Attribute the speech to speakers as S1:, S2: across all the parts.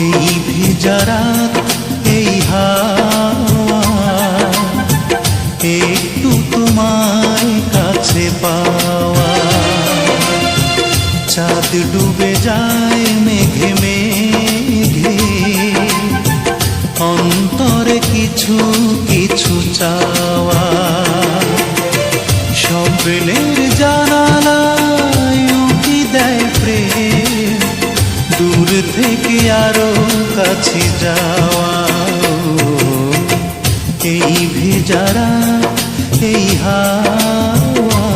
S1: এই ভিজা রাত, এই হাওয়া, একটু তোমায় কাছে পাওয়া। চাঁদ ডুবে যায় মেঘে মেঘে, অন্তরে কিছু কিছু চাওয়া। স্বপ্নের জানালায় উঁকি দেয় প্রেম, দূর থেকে আরো কাছে যাওয়া। এই ভেজা রাত, এই হাওয়া,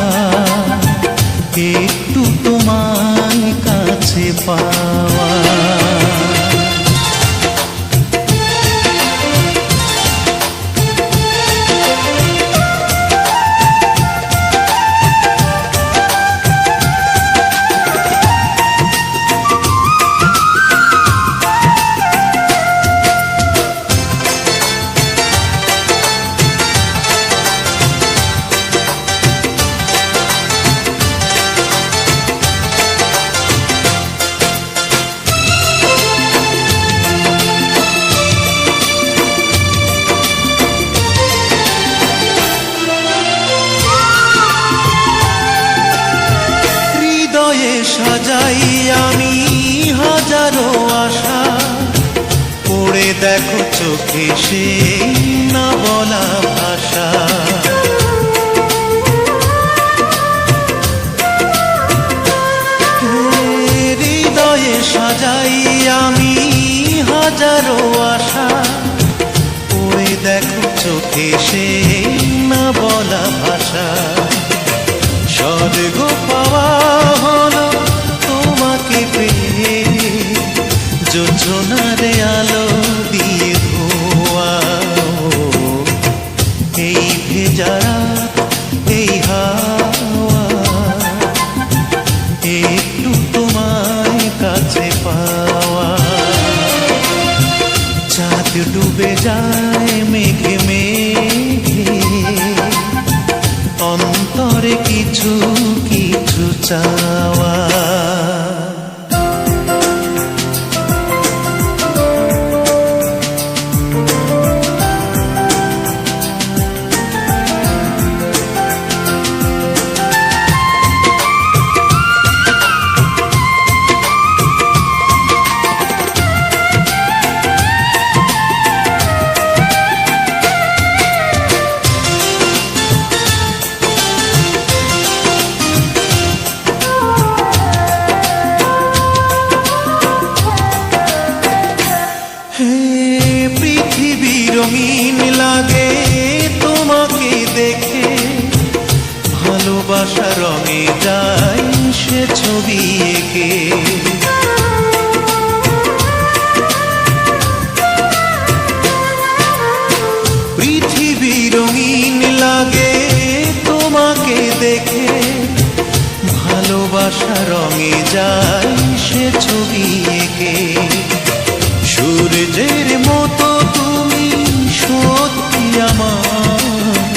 S1: একটু তোমায় কাছে পাওয়া। সাজাই আমি হাজারো আশা, পড়ে দেখো চোখে সেই না বলা ভাষা। হৃদয়ে সাজাই আমি হাজারো আশা, পড়ে দেখো চোখে সেই না বলা ভাষা। স্বর্গ পাওয়া হলো তোমাকে পেয়ে, যোজনার আলো দিয়ে ধোয়া। এই ভেজা রাত, এই হাওয়া, একটু তোমায় কাছে পাওয়া। চাঁদ ডুবে যায় মেঘে মেঘে, অন্তরে কিছু কিছু চাওয়া। পৃথিবী রঙিন লাগে তোমাকে দেখে, ভালোবাসা রঙে যায় সে ছবি এঁকে। পৃথিবী রঙিন লাগে তোমাকে দেখে, ভালোবাসা রঙে যায় সে ছবি এঁকে। সূর্যের মতো তুমি সত্যি আমার,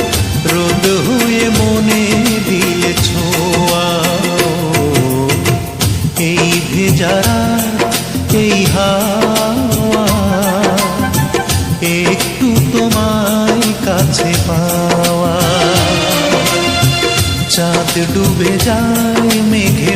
S1: রোদ হয়ে মনে দিলে ছোঁয়া। এই ভেজা রাত, এই হাওয়া, একটু তোমায় কাছে পাওয়া। চাঁদ ডুবে যায় মেঘে